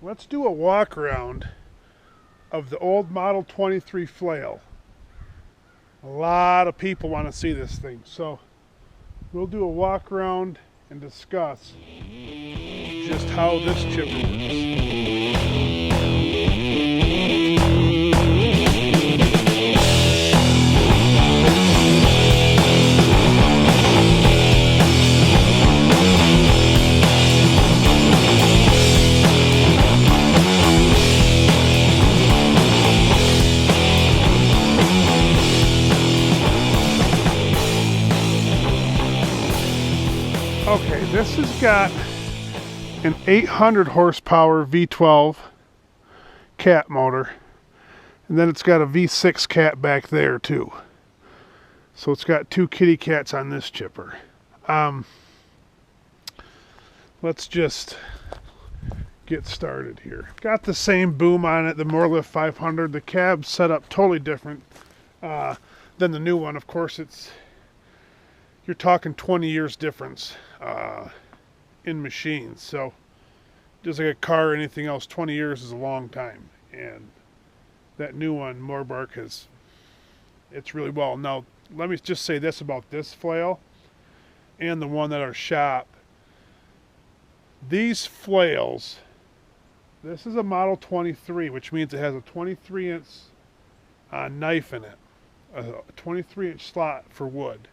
Let's do a walk around of the old Model 23 Flail. A lot of people want to see this thing, so we'll do a walk around and discuss just how this chipper works. Okay, this has got an 800 horsepower V12 cat motor, and then it's got a V6 cat back there too. So it's got two kitty cats on this chipper. Let's just get started here. Got the same boom on it, the Morbark 500. The cab's set up totally different than the new one. Of course, you're talking 20 years difference in machines. So just like a car or anything else, 20 years is a long time. And that new one, Morbark, it's really well. Now, let me just say this about this flail and the one at our shop. These flails, this is a Model 23, which means it has a 23-inch knife in it, a 23-inch slot for wood.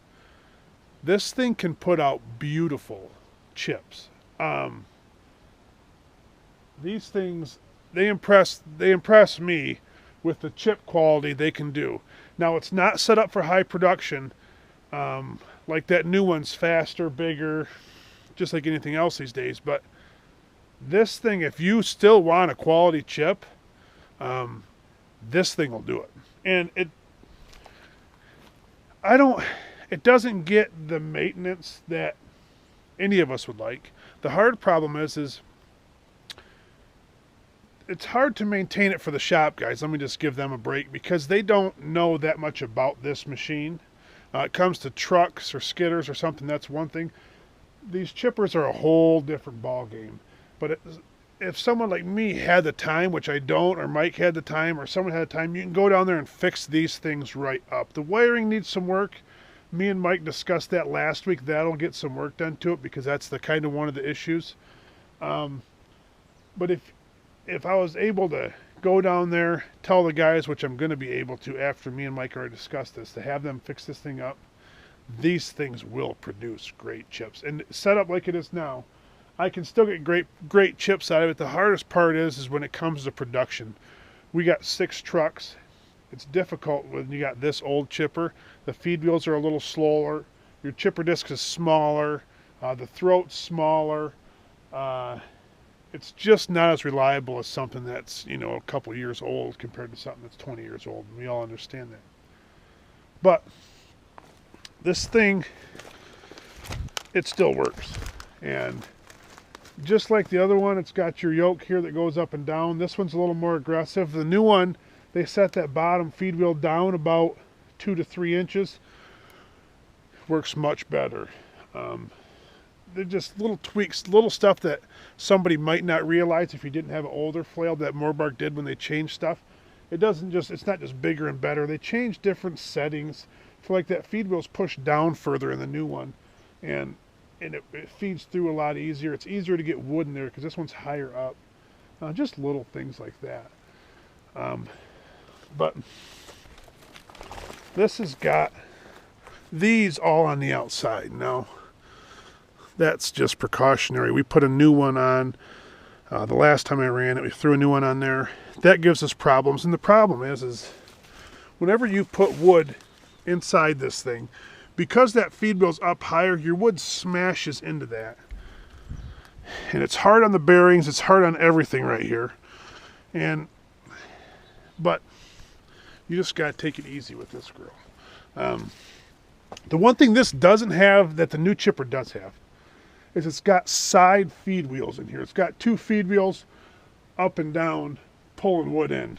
This thing can put out beautiful chips. These things, they impress me with the chip quality they can do. Now, it's not set up for high production. Like that new one's faster, bigger, just like anything else these days. But this thing, if you still want a quality chip, this thing will do it. And it doesn't get the maintenance that any of us would like. The hard problem is it's hard to maintain it for the shop guys. Let me just give them a break because they don't know that much about this machine. It comes to trucks or skidders or something, that's one thing. These chippers are a whole different ball game. But if someone like me had the time, which I don't, or Mike had the time, or someone had the time, you can go down there and fix these things right up. The wiring needs some work. Me and Mike discussed that last week. That'll get some work done to it because that's the kind of one of the issues. But if I was able to go down there, tell the guys, which I'm going to be able to after me and Mike already discussed this, to have them fix this thing up, these things will produce great chips. And set up like it is now, I can still get great chips out of it. The hardest part is when it comes to production. We got 6 trucks. It's difficult when you got this old chipper. The feed wheels are a little slower. Your chipper disc is smaller. The throat's smaller. It's just not as reliable as something that's, a couple years old compared to something that's 20 years old. And we all understand that. But this thing, it still works. And just like the other one, it's got your yoke here that goes up and down. This one's a little more aggressive. The new one, they set that bottom feed wheel down about 2 to 3 inches. Works much better. They're just little tweaks, little stuff that somebody might not realize if you didn't have an older flail that Morbark did when they changed stuff. It's not just bigger and better. They changed different settings. For like that feed wheel's pushed down further in the new one. And it feeds through a lot easier. It's easier to get wood in there because this one's higher up. Just little things like that. But this has got these all on the outside. Now, that's just precautionary. We put a new one on. The last time I ran it, we threw a new one on there. That gives us problems. And the problem is whenever you put wood inside this thing, because that feed wheel's up higher, your wood smashes into that. And it's hard on the bearings. It's hard on everything right here. But you just got to take it easy with this grill. The one thing this doesn't have that the new chipper does have is it's got side feed wheels in here. It's got 2 feed wheels up and down pulling wood in.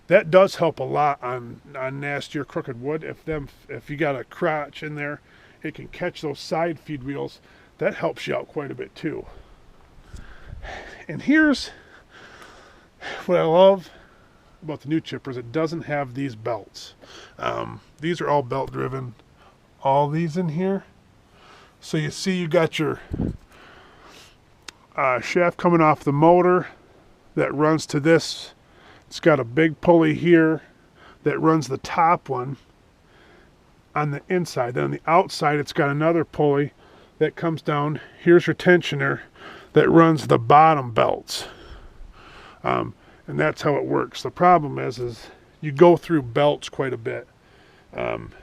That does help a lot on nastier crooked wood. If you got a crotch in there, it can catch those side feed wheels. That helps you out quite a bit too. And here's what I love about the new chippers, it doesn't have these belts. These are all belt driven. All these in here. So you see you got your shaft coming off the motor that runs to this. It's got a big pulley here that runs the top one on the inside. Then on the outside it's got another pulley that comes down. Here's your tensioner that runs the bottom belts. And that's how it works. The problem is you go through belts quite a bit,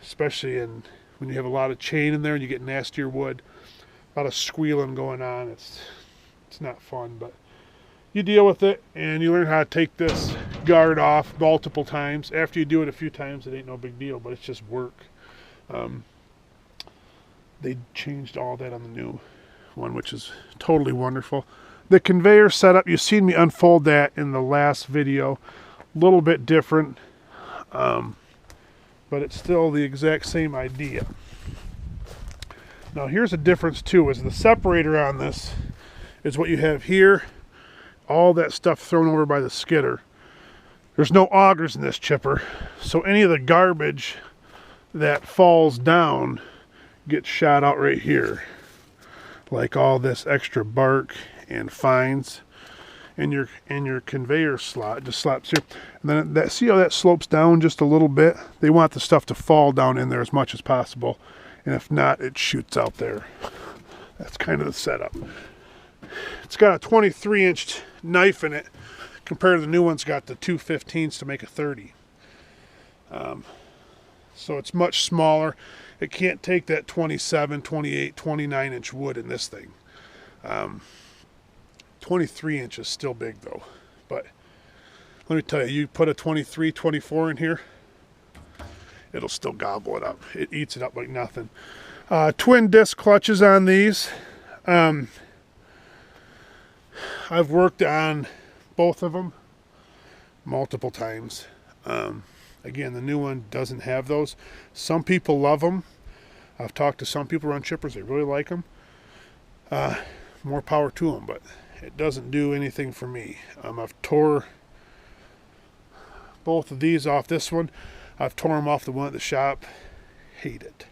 especially when you have a lot of chain in there and you get nastier wood. A lot of squealing going on. It's not fun, but you deal with it and you learn how to take this guard off multiple times. After you do it a few times, it ain't no big deal, but it's just work. They changed all that on the new one, which is totally wonderful. The conveyor setup, you've seen me unfold that in the last video. A little bit different, but it's still the exact same idea. Now here's a difference too, is the separator on this is what you have here. All that stuff thrown over by the skidder. There's no augers in this chipper, so any of the garbage that falls down gets shot out right here. Like all this extra bark and fines. And your conveyor slot just slaps here. And then see how that slopes down just a little bit? They want the stuff to fall down in there as much as possible. And if not, it shoots out there. That's kind of the setup. It's got a 23-inch knife in it compared to the new one's got the 2/15s to make a 30. So it's much smaller. It can't take that 27, 28, 29-inch wood in this thing. 23 inches is still big though. But let me tell you, you put a 23, 24 in here, it'll still gobble it up. It eats it up like nothing. Twin disc clutches on these. I've worked on both of them multiple times. Again, the new one doesn't have those. Some people love them. I've talked to some people around chippers, they really like them. More power to them, but it doesn't do anything for me. I've tore both of these off this one. I've torn them off the one at the shop. Hate it.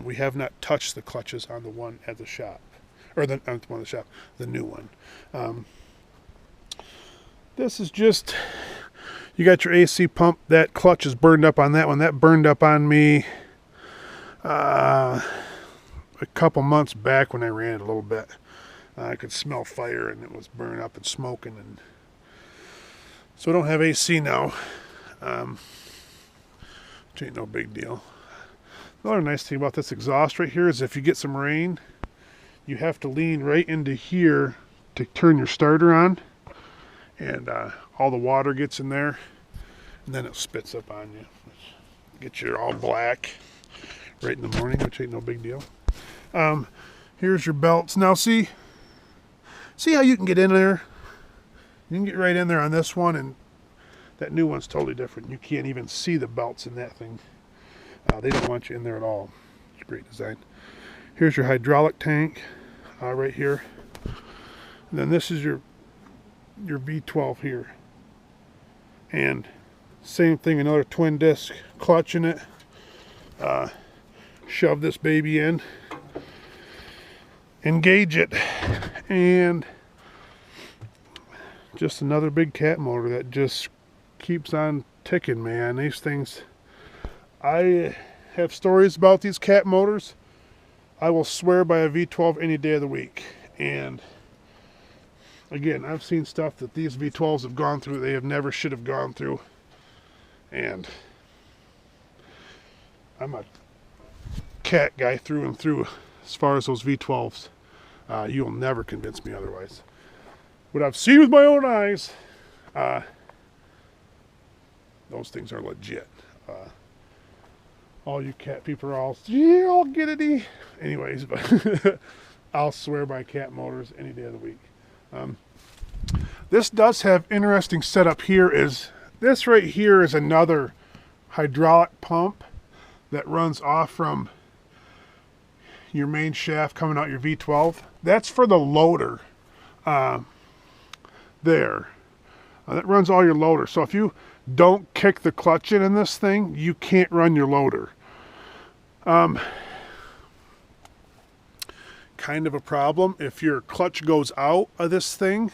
We have not touched the clutches on the one at the shop. Or the one at the shop, the new one. This is just, you got your AC pump. That clutch is burned up on that one. That burned up on me a couple months back when I ran it a little bit. I could smell fire and it was burning up and smoking. And so I don't have AC now. Which ain't no big deal. Another nice thing about this exhaust right here is if you get some rain, you have to lean right into here to turn your starter on. And all the water gets in there. And then it spits up on you. Gets you all black right in the morning, which ain't no big deal. Here's your belts. Now see how you can get in there? You can get right in there on this one, and that new one's totally different. You can't even see the belts in that thing. They don't want you in there at all. It's a great design. Here's your hydraulic tank right here. And then this is your V12 here. And same thing, another twin disc clutch in it. Shove this baby in. Engage it. And just another big cat motor that just keeps on ticking, man. These things, I have stories about these cat motors. I will swear by a V12 any day of the week. And again, I've seen stuff that these V12s have gone through they have never should have gone through. And I'm a cat guy through and through as far as those V12s. You'll never convince me otherwise. What I've seen with my own eyes, those things are legit. All you cat people are all, yeah, I'll get it. Anyways, but I'll swear by cat motors any day of the week. This does have interesting setup here. This right here is another hydraulic pump that runs off from your main shaft coming out your V12. That's for the loader there. That runs all your loader. So if you don't kick the clutch in this thing, you can't run your loader. Kind of a problem. If your clutch goes out of this thing,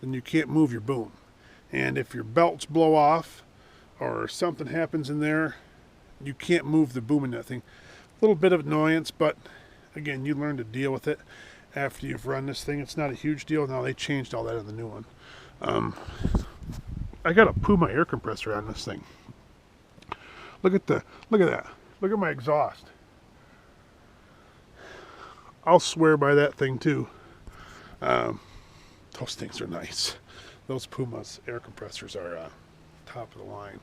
then you can't move your boom. And if your belts blow off or something happens in there, you can't move the boom in that thing. A little bit of annoyance, but again, you learn to deal with it after you've run this thing. It's not a huge deal. Now they changed all that in the new one. I got a Puma air compressor on this thing. Look at that. Look at my exhaust. I'll swear by that thing too. Those things are nice. Those Puma's air compressors are top of the line.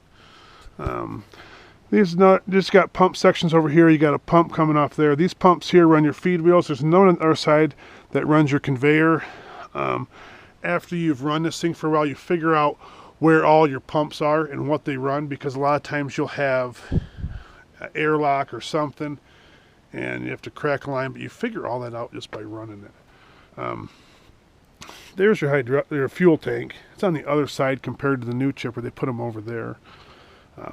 These just got pump sections over here. You got a pump coming off there. These pumps here run your feed wheels. There's no one on the other side that runs your conveyor. After you've run this thing for a while, you figure out where all your pumps are and what they run, because a lot of times you'll have an airlock or something and you have to crack a line, but you figure all that out just by running it. There's your fuel tank. It's on the other side compared to the new chipper. They put them over there.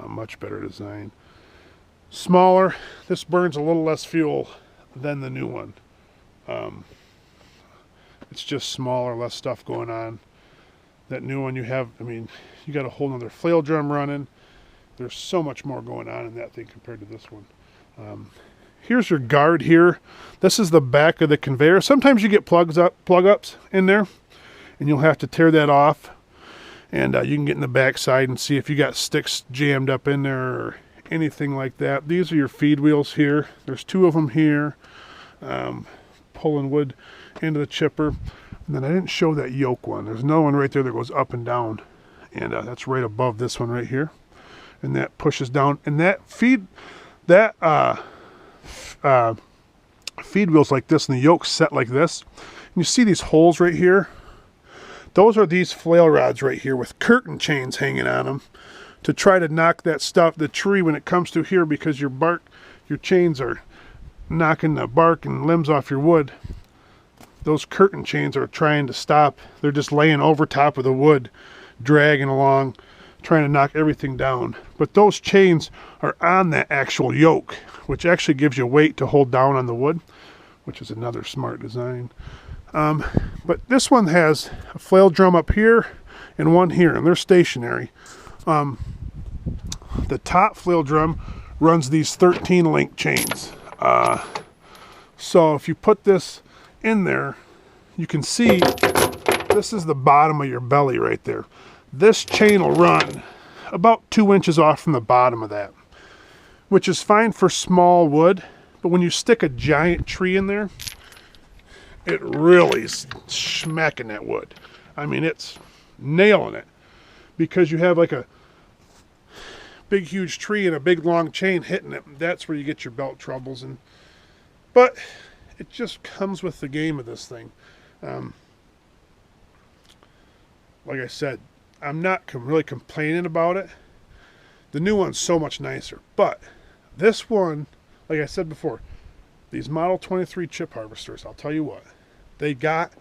Much better design. Smaller. This burns a little less fuel than the new one. It's just smaller, less stuff going on. That new one you have, I mean, you got a whole nother flail drum running. There's so much more going on in that thing compared to this one. Here's your guard here. This is the back of the conveyor. Sometimes you get plug-ups in there, and you'll have to tear that off. And you can get in the back side and see if you got sticks jammed up in there or anything like that. These are your feed wheels here. There's two of them here, pulling wood into the chipper. And then I didn't show that yoke one. There's another one right there that goes up and down, and that's right above this one right here. And that pushes down, and that feed wheels like this, and the yoke's set like this. And you see these holes right here? Those are these flail rods right here with curtain chains hanging on them to try to knock that stuff, the tree, when it comes to here, because your chains are knocking the bark and limbs off your wood. Those curtain chains are trying to stop. They're just laying over top of the wood, dragging along, trying to knock everything down. But those chains are on that actual yoke, which actually gives you weight to hold down on the wood, which is another smart design. But this one has a flail drum up here and one here, and they're stationary. The top flail drum runs these 13 link chains. So if you put this in there, you can see this is the bottom of your belly right there. This chain will run about 2 inches off from the bottom of that, which is fine for small wood, but when you stick a giant tree in there, it really is smacking that wood. I mean, it's nailing it, because you have like a big huge tree and a big long chain hitting it. That's where you get your belt troubles. But it just comes with the game of this thing. Like I said, I'm not really complaining about it. The new one's so much nicer, but this one, like I said before, these Model 23 chip harvesters, I'll tell you what, they got,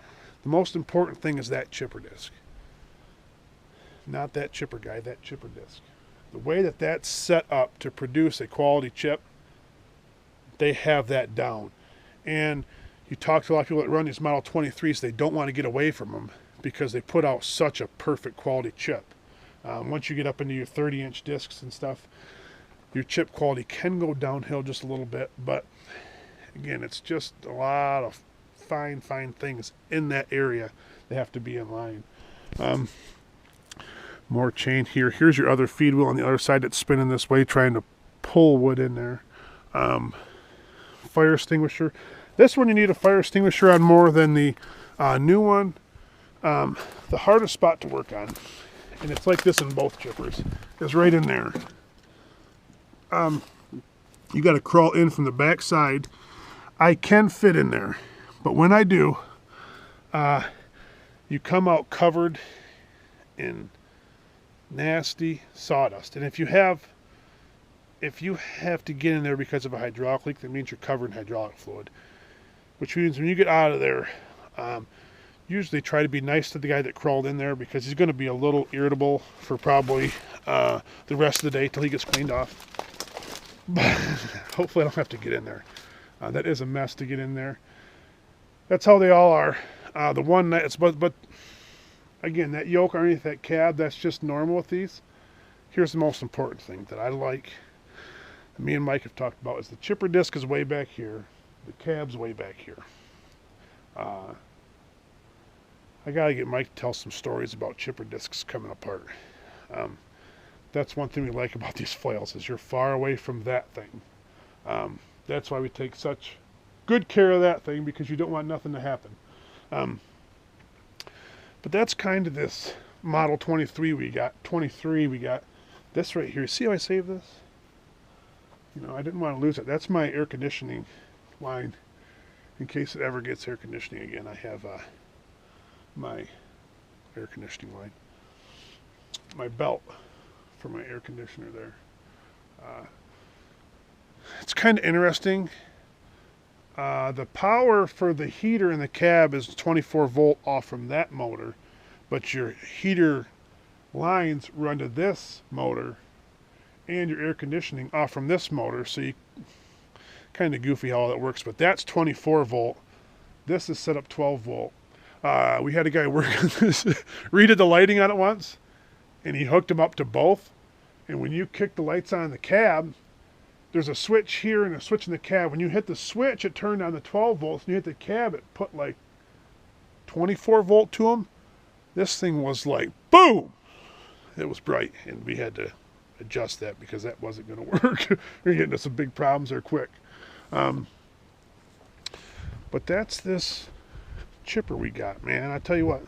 the most important thing is that chipper disc. Not that chipper guy, that chipper disc. The way that that's set up to produce a quality chip, they have that down. And you talk to a lot of people that run these Model 23s, they don't want to get away from them because they put out such a perfect quality chip. Once you get up into your 30-inch discs and stuff, your chip quality can go downhill just a little bit, but again, it's just a lot of fine things in that area that have to be in line. More chain here. Here's your other feed wheel on the other side that's spinning this way, trying to pull wood in there. Fire extinguisher. This one you need a fire extinguisher on more than the new one. The hardest spot to work on, and it's like this in both chippers, is right in there. You got to crawl in from the back side. I can fit in there, but when I do, you come out covered in nasty sawdust. And if you have to get in there because of a hydraulic leak, that means you're covered in hydraulic fluid, which means when you get out of there, usually try to be nice to the guy that crawled in there because he's going to be a little irritable for probably the rest of the day till he gets cleaned off. But hopefully I don't have to get in there. That is a mess to get in there. That's how they all are. The one night, but again, that yoke underneath that cab, that's just normal with these. Here's the most important thing that I like, me and Mike have talked about, is the chipper disc is way back here. The cab's way back here. I gotta get Mike to tell some stories about chipper discs coming apart. That's one thing we like about these flails, is you're far away from that thing. That's why we take such good care of that thing, because you don't want nothing to happen. But that's kind of this model 23 we got. 23 we got this right here. See how I saved this? You know, I didn't want to lose it. That's my air conditioning line. In case it ever gets air conditioning again, I have my air conditioning line. My belt for my air conditioner there. It's kind of interesting. The power for the heater in the cab is 24 volt off from that motor, but your heater lines run to this motor and your air conditioning off from this motor, so you kind of goofy how all that works, but that's 24 volt. This is set up 12 volt. We had a guy work on this, redid the lighting on it once, and he hooked them up to both, and when you kick the lights on in the cab, there's a switch here and a switch in the cab. When you hit the switch, it turned on the 12 volts. When you hit the cab, it put like 24 volt to them. This thing was like, boom! It was bright, and we had to adjust that because that wasn't going to work. We're getting into some big problems there quick. But that's this chipper we got, man. I tell you what.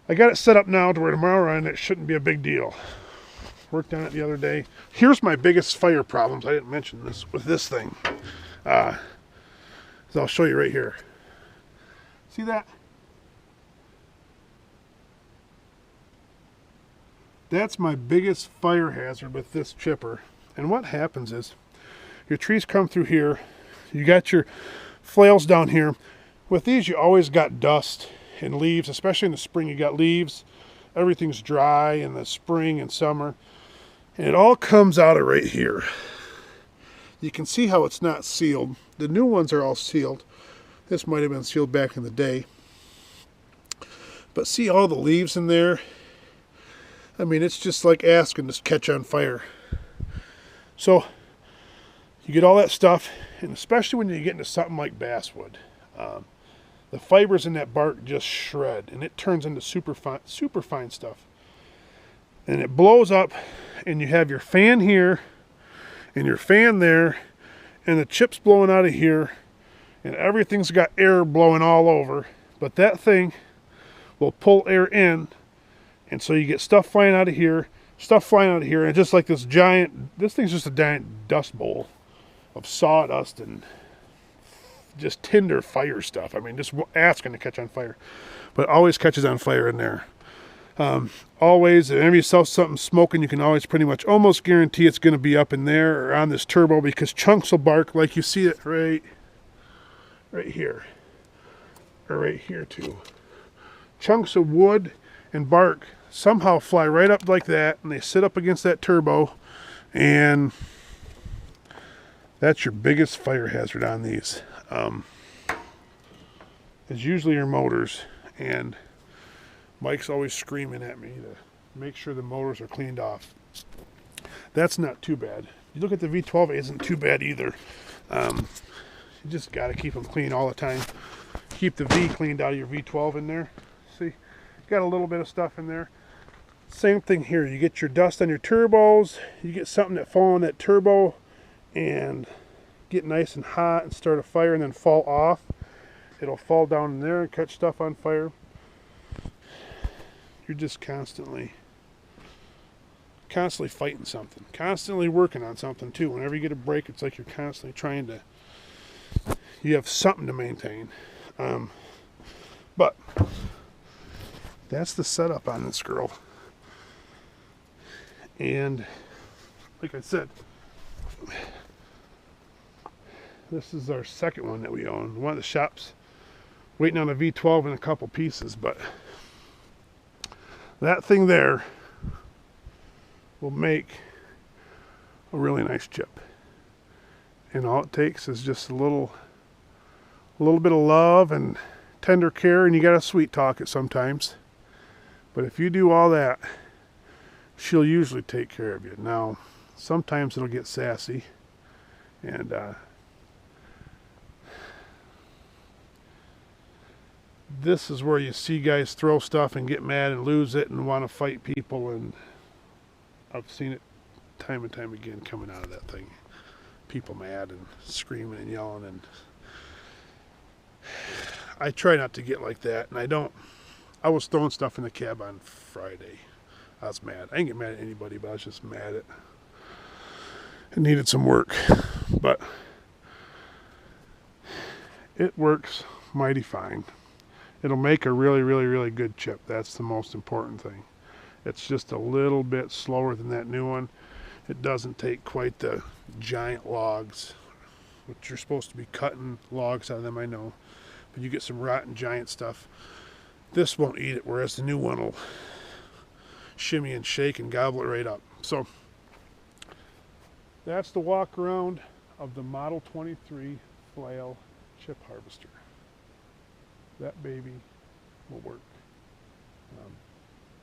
I got it set up now to where tomorrow run it shouldn't be a big deal. Worked on it the other day. Here's my biggest fire problems. I didn't mention this with this thing. So I'll show you right here. See that? That's my biggest fire hazard with this chipper. And what happens is, your trees come through here. You got your flails down here. With these, you always got dust and leaves, especially in the spring. You got leaves. Everything's dry in the spring and summer. And it all comes out of right here. You can see how it's not sealed. The new ones are all sealed. This might have been sealed back in the day. But see all the leaves in there? I mean, it's just like asking to catch on fire. So, you get all that stuff, and especially when you get into something like basswood, the fibers in that bark just shred, and it turns into super fine stuff. And it blows up, and you have your fan here, and your fan there, and the chips blowing out of here, and everything's got air blowing all over. But that thing will pull air in, and so you get stuff flying out of here, and it's just like this thing's just a giant dust bowl of sawdust and just tinder fire stuff. I mean, just asking to catch on fire. But it always catches on fire in there. Always, whenever you saw something smoking, you can always pretty much almost guarantee it's going to be up in there or on this turbo, because chunks of bark, like you see it right here, or right here too. Chunks of wood and bark somehow fly right up like that, and they sit up against that turbo, and that's your biggest fire hazard on these. It's usually your motors, and Mike's always screaming at me to make sure the motors are cleaned off. That's not too bad. You look at the V12, it isn't too bad either. You just got to keep them clean all the time. Keep the V cleaned out of your V12 in there. See, got a little bit of stuff in there. Same thing here. You get your dust on your turbos. You get something that fall on that turbo and get nice and hot and start a fire and then fall off. It'll fall down in there and catch stuff on fire. You're just constantly fighting something, constantly working on something too. Whenever you get a break, it's like you're constantly trying to, you have something to maintain. But that's the setup on this girl. And like I said, this is our second one that we own. One of the shops Waiting on a V12 in a couple pieces, but that thing there will make a really nice chip. And all it takes is just a little bit of love and tender care, and you gotta sweet talk it sometimes. But if you do all that, she'll usually take care of you. Now, sometimes it'll get sassy, and this is where you see guys throw stuff and get mad and lose it and want to fight people, and I've seen it time and time again coming out of that thing. People mad and screaming and yelling, and I try not to get like that, and I don't. I was throwing stuff in the cab on Friday. I was mad. I didn't get mad at anybody, but I was just mad at it needed some work. But it works mighty fine. It'll make a really, really, really good chip. That's the most important thing. It's just a little bit slower than that new one. It doesn't take quite the giant logs, which you're supposed to be cutting logs out of them, I know. But you get some rotten giant stuff. This won't eat it, whereas the new one will shimmy and shake and gobble it right up. So that's the walk around of the Model 23 Flail chip harvester. That baby will work.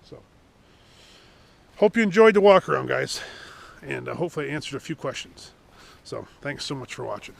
So hope you enjoyed the walk around, guys, and hopefully I answered a few questions. So thanks so much for watching.